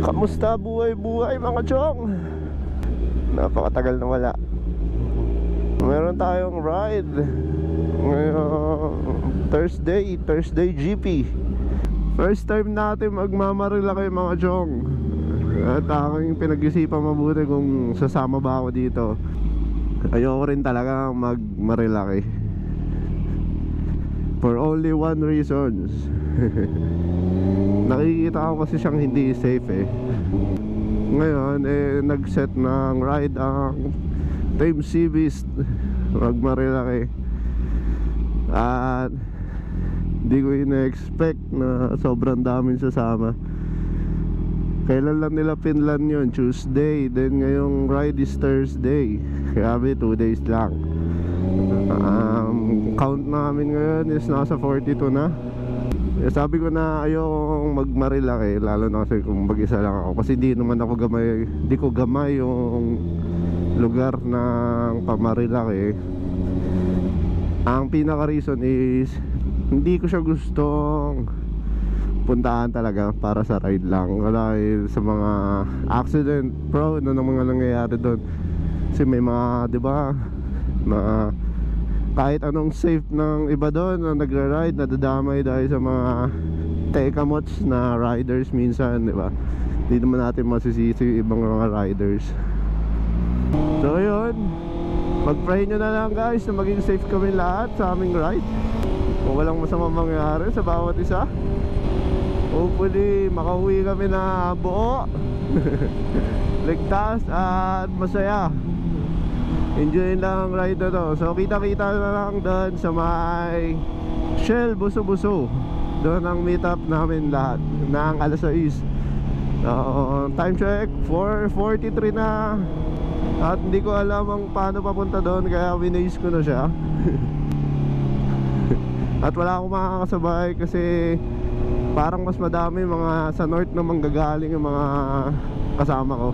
Kamusta buhay-buhay mga chong? Napakatagal na wala. Meron tayong ride ngayong Thursday GP. First time natin magmamarila kayo mga chong. At aking pinag-isipan mabuti kung sasama ba ako dito. Ayoko rin talaga magmarilaki for only one reason. Nakikita ko kasi siyang hindi safe eh. Ngayon nag-set ng ride ang Team Seabeast magmarilaki. At hindi ko ina-expect na sobrang daming sasama. Kailan lang nila pinlan yun? Tuesday. Then ngayong ride is Thursday. Grabe, 2 days lang. Count namin ngayon is nasa 42 na. Sabi ko na ayokong magmarilaki, lalo na kasi kung mag-isa lang ako. Kasi di naman ako gamay. Di ko gamay yung lugar ng pamarilaki. Ang pinaka reason is hindi ko siya gustong puntaan talaga para sa ride lang. Dahil sa mga accident prone na mga nangyayari doon. Kasi may mga, di ba, mga kahit anong safe ng iba doon na nagra-ride, nadadamay dahil sa mga tekamots na riders minsan, di ba? Hindi naman natin masisisi yung ibang mga riders. So yun, mag-pray nyo na lang guys na maging safe kami lahat sa aming ride. Kung walang masamang mangyari sa bawat isa. Hopefully makauwi kami na buo, ligtas at masaya. Enjoy lang ang ride na to. So kita-kita na lang doon sa may Shell Buso-Buso. Doon ang meet up namin lahat ng alas 6. Time check 4:43 na. At hindi ko alam ang paano papunta doon, kaya winays ko na siya. At wala akong makakasabay kasi parang mas madami mga sa north na manggagaling yung mga kasama ko.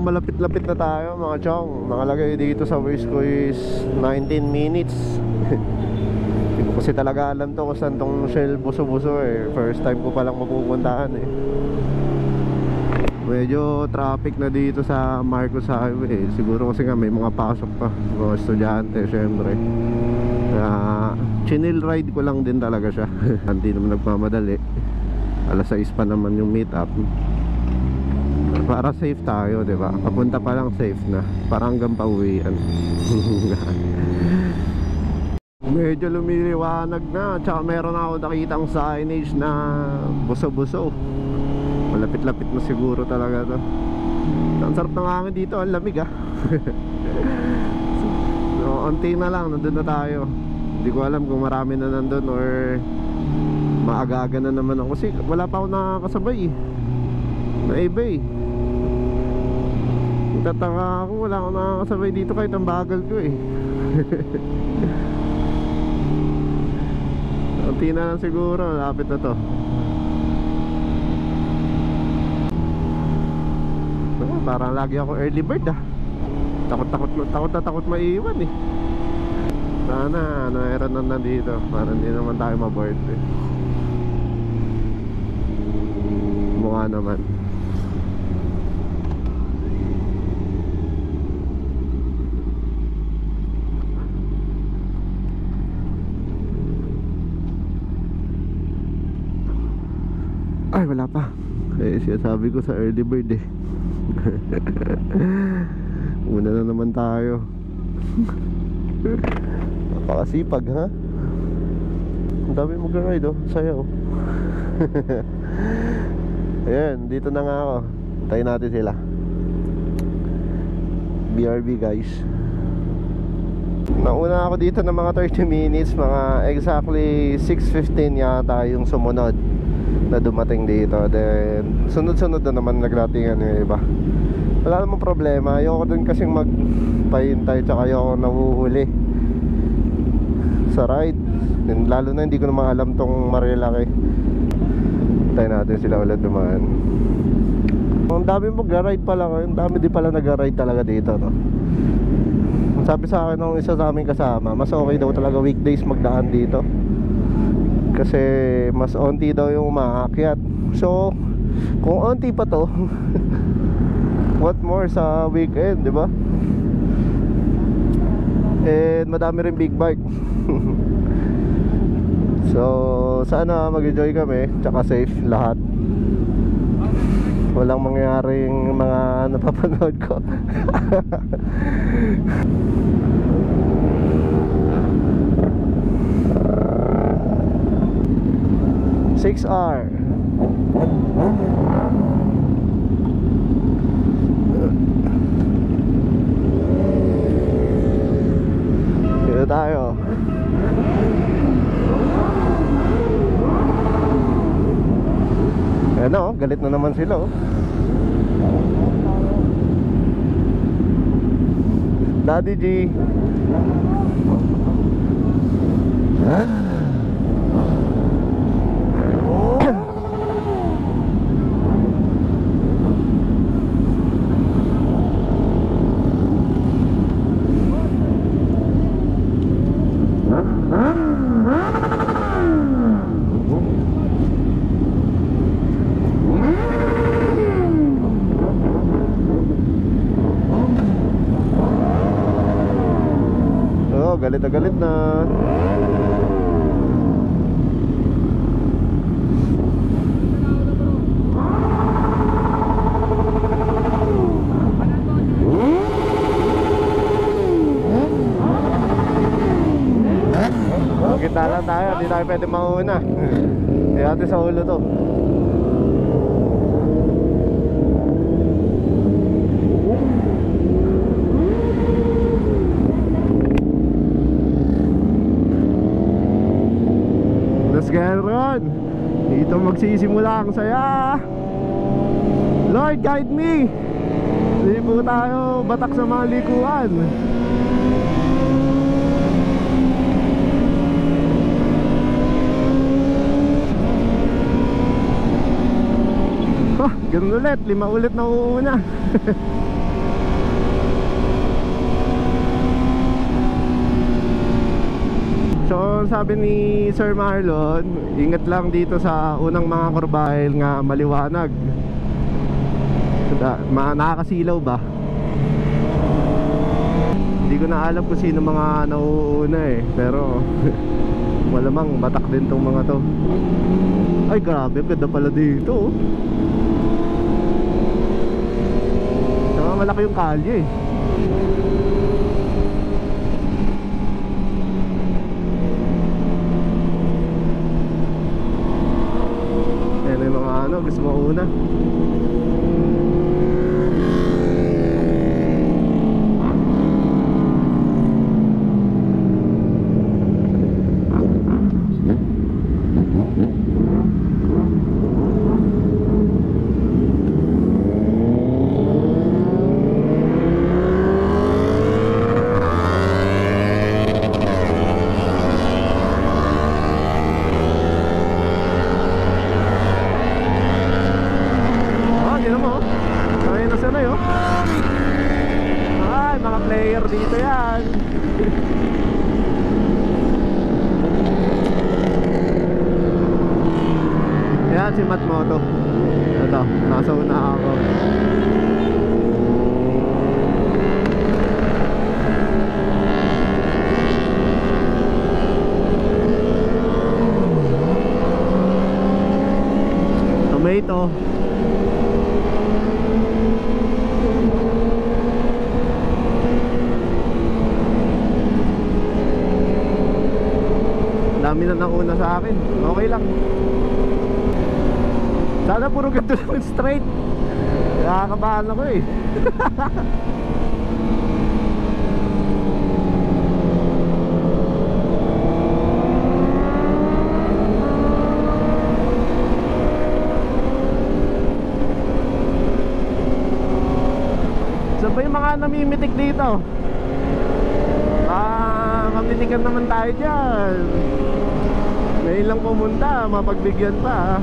Malapit-lapit na tayo mga chong. Nakalagay dito sa waist ko is 19 minutes. Hindi ko kasi talaga alam to kung saan tong Shell Buso-Buso eh. First time ko palang mapupuntahan eh. Medyo traffic na dito sa Marcos Highway. Siguro kasi nga may mga pasok pa, mga estudyante syempre. Chinil ride ko lang din talaga siya. Hindi naman nagmamadali. Alas 6 pa naman yung meet up. Para safe tayo, di ba? Papunta pa lang safe na. Parang hanggang pauwian. Medyo lumiliwanag na. Tsaka meron ako nakitang signage na buso-buso. Malapit-lapit na siguro talaga to. Ang sarap ng hangin dito. Ang lamig ah. So, onti na lang. Nandun na tayo. Hindi ko alam kung marami na nandun or maaga-aga na naman ako. Kasi wala pa ako nakakasabay eh. Na iba eh. Tataka ako, wala akong nakakasabay dito kahit ang bagal ko eh. Unti na lang siguro, lapit na to. Parang lagi ako early bird ah. Takot maiiwan eh. Sana meron na nandito para hindi naman tayo maboard eh. Mukha naman. Ay wala pa. Eh sinasabi ko sa early bird eh. Una na naman tayo. Napakasipag ha. Ang dami mag-ride oh. Sayo. Ayan, dito na nga ako. Tayo natin sila. BRB guys. Nauna ako dito ng mga 30 minutes. Mga exactly 6:15 yata yung sumunod na dumating dito. Then sunod-sunod na naman nagdatingan yung iba. Wala namang problema. Ayoko din kasing magpahintay, tsaka ayoko nahuhuli sa ride. And lalo na hindi ko naman alam tong Marilaki. Tayo natin sila ulit dumaan. Ang dami mag-ride pala ngayon. Ang dami din pala nag-ride talaga dito, no? Sabi sa akin ng isa sa aming kasama, mas okay daw talaga weekdays magdaan dito kasi mas onti daw yung umaakyat. So kung onti pa to what more sa weekend, di ba? And madami rin big bike. So sana mag-enjoy kami, tsaka safe lahat. Walang mangyaring mga napapanood ko. 6R. Dito tayo. Ano, galit na naman sila, oh. Daddy G. Galit na galit na. Kita lang tayo, hindi tayo pwede mauna. Kaya natin sa ulo to. Ganon, dito magsisimula ang saya. Lord, guide me. Hindi po tayo batak sa mga likuan. Ganun ulit, 5 ulit na uuna. So sabi ni Sir Marlon, ingat lang dito sa unang mga kurbahil nga maliwanag. Nakakasilaw ba? Hindi ko na alam kung sino mga nauuna eh. Pero malamang batak din tong mga to. Ay grabe, ganda pala dito. Saka malaki yung kalye eh. Gusto mo una? Dito yan. Yan si Matmoto. Ito, nasa una ako. Tomato. Dami na nauna sa akin. Okay lang. Sana puro ganito lang straight. Nakakabahan ako eh. namimitik dito. Mamitikan naman tayo dyan. May ilang pumunta, mapagbigyan pa.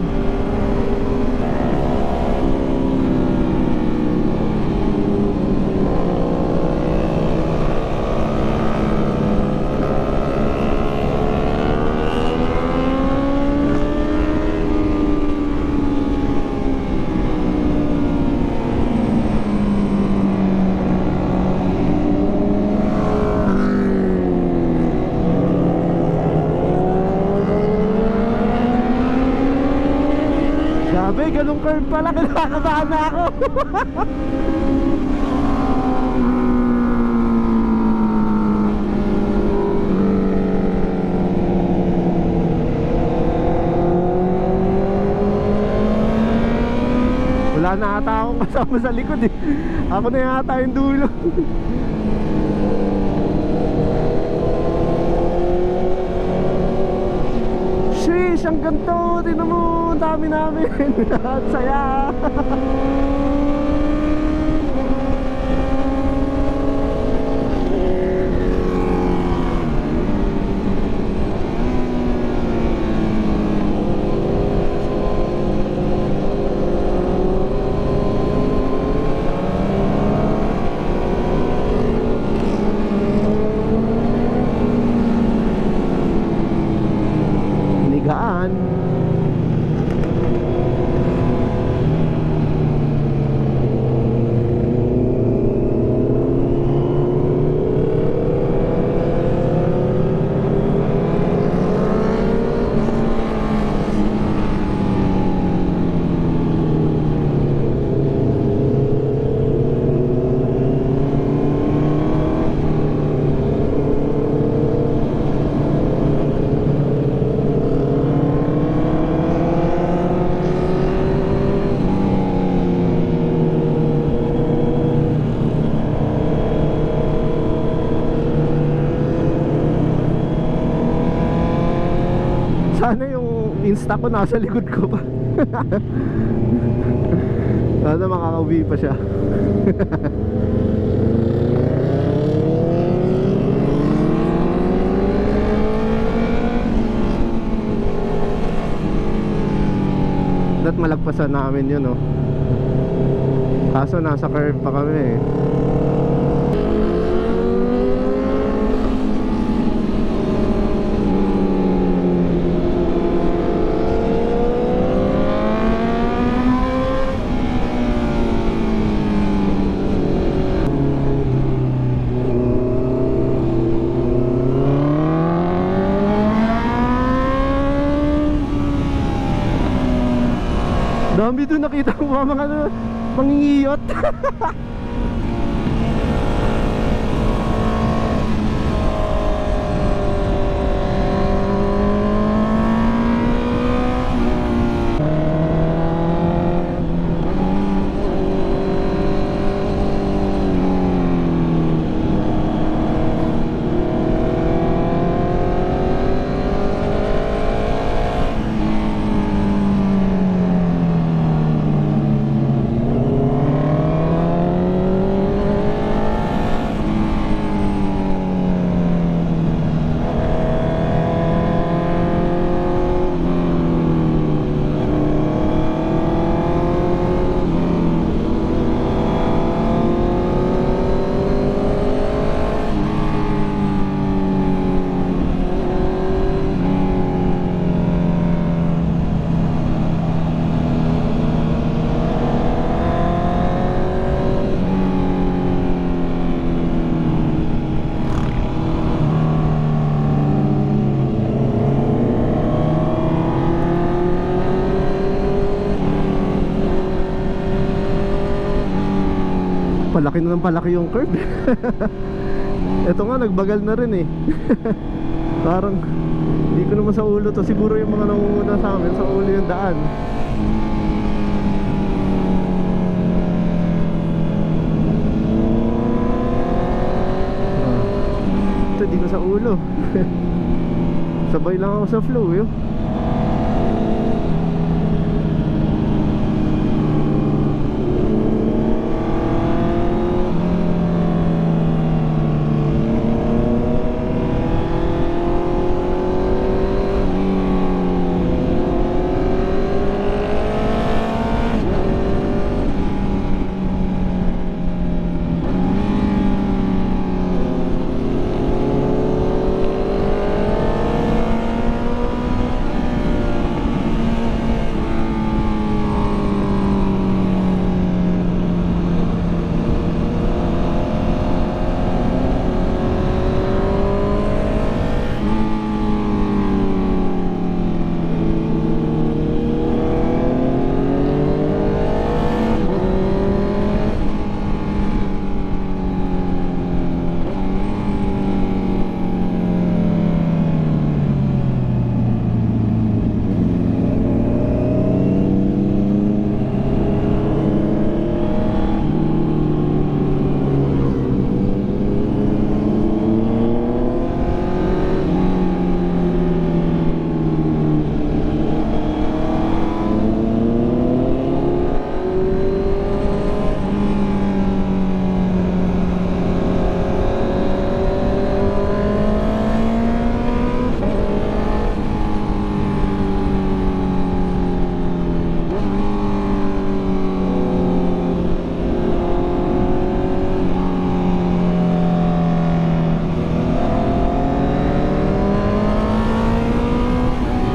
Grabe, ganung curve pala, kinakabahan na ako. Wala na ata akong kasama sa likod eh. Ako na yata yung dulo. Sheesh, ang ganto. Tignan mo, ang dami namin. At saya. Nigaan. Sana yung Insta ko nasa likod ko pa. Sana makakauwi pa siya. Dat malagpasan namin yun, oh. Kaso nasa curve pa kami eh. Dami doon, nakita ko mga mangingiyot. Palaki na ng palaki yung curve. Ito nga, nagbagal na rin eh. Parang hindi ko naman sa ulo to. Siguro yung mga nangunguna sa amin, sa ulo yung daan. Ito, di ko sa ulo. Sabay lang ako sa flow yun.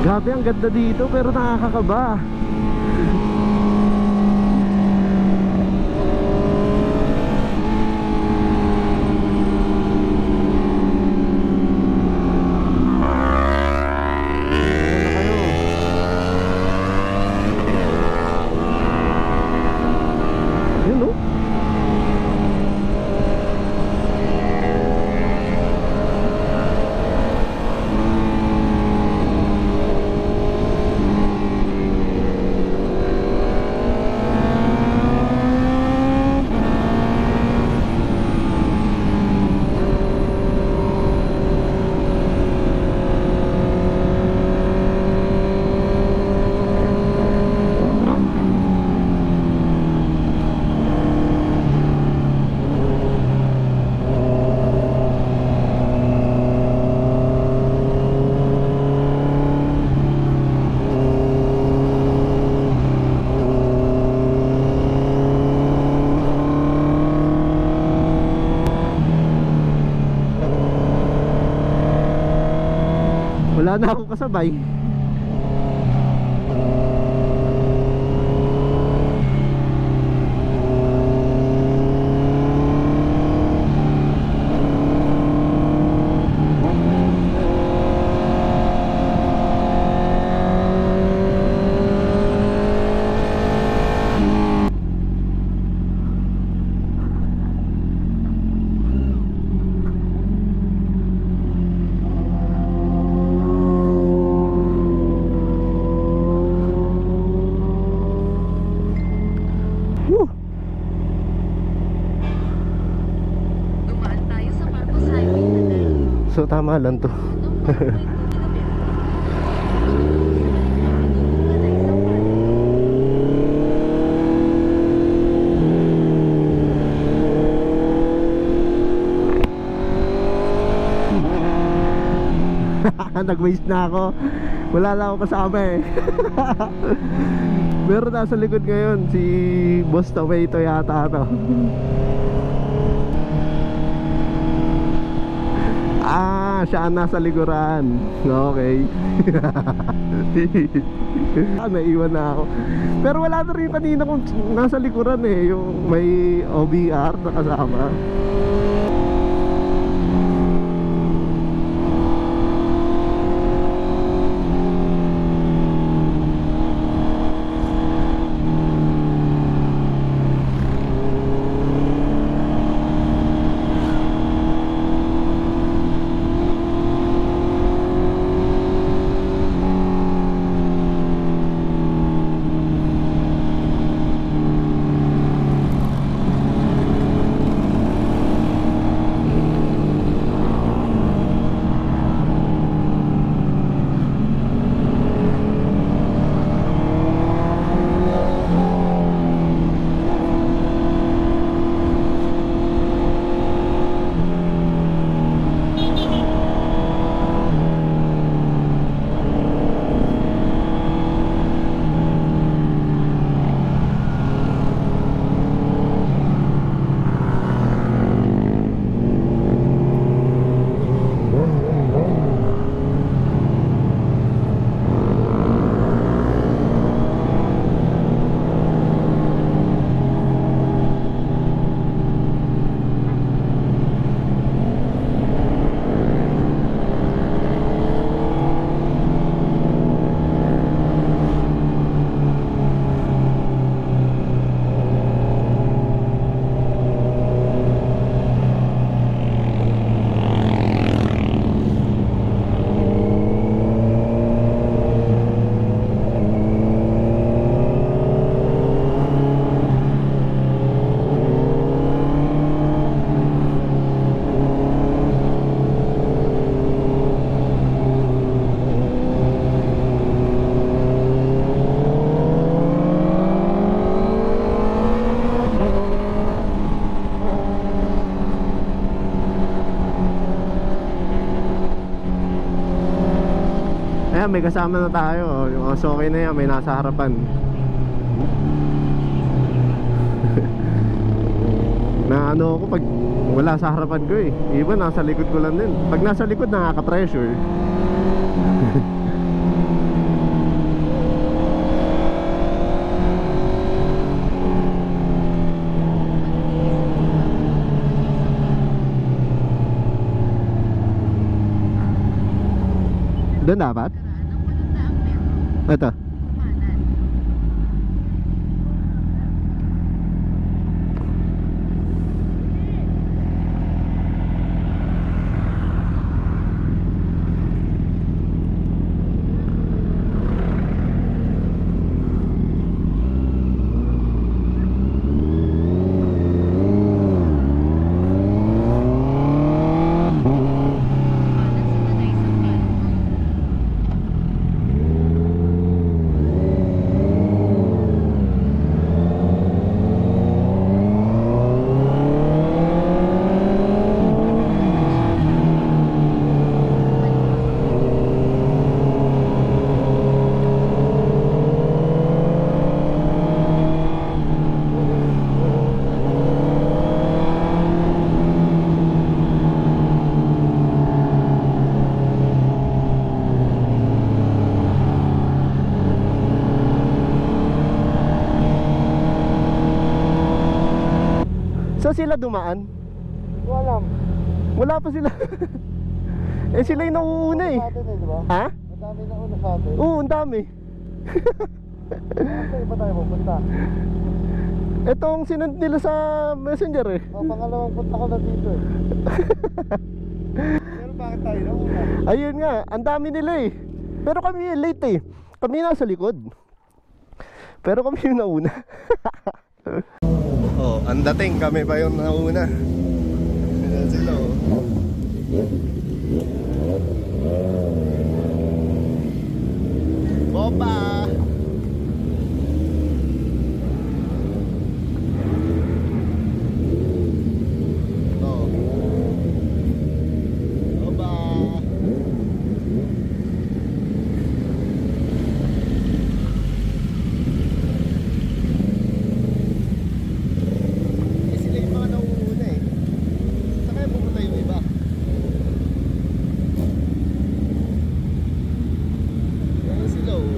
Grabe, ang ganda dito pero nakakakaba. Wala na akong kasabay. So tama lang to. Nag-waste na ako. Wala lang ako kasama eh. Pero nasa likod ngayon si Boss Tomato yata to. Siya ang nasa likuran. Okay. Naiwan na ako. Pero wala na rin kanina kung nasa likuran eh. Yung may OBR na kasama. Ayan, may kasama na tayo. Yung okay na yan, may nasa harapan. Na ano ako pag wala sa harapan ko eh. Iba nasa likod ko lang din. Pag nasa likod nakaka-pressure. Doon dapat? Ito. So sila dumaan? Walang. Wala pa sila. Eh sila yung nauuna eh. Sa atin eh, di ba? Ha? Madami na una sa atin. Oo, ang dami. Saan iba tayo pupunta? Itong sinund nila sa messenger eh. Pangalawang punta ko na dito eh. Pero bakit tayo nauna? Ayun nga, ang dami nila eh. Pero kami late eh. Kami nasa likod. Pero kami yung nauna. Oh, ang dating kami pa yung nauna. Ayan sila oh. Boba! Oh. Boba! Sila yung mga nauuna eh. Saan kaya pupunta yung iba? Ayan sila oh.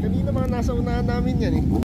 Kanina mga nasa unahan namin yan eh.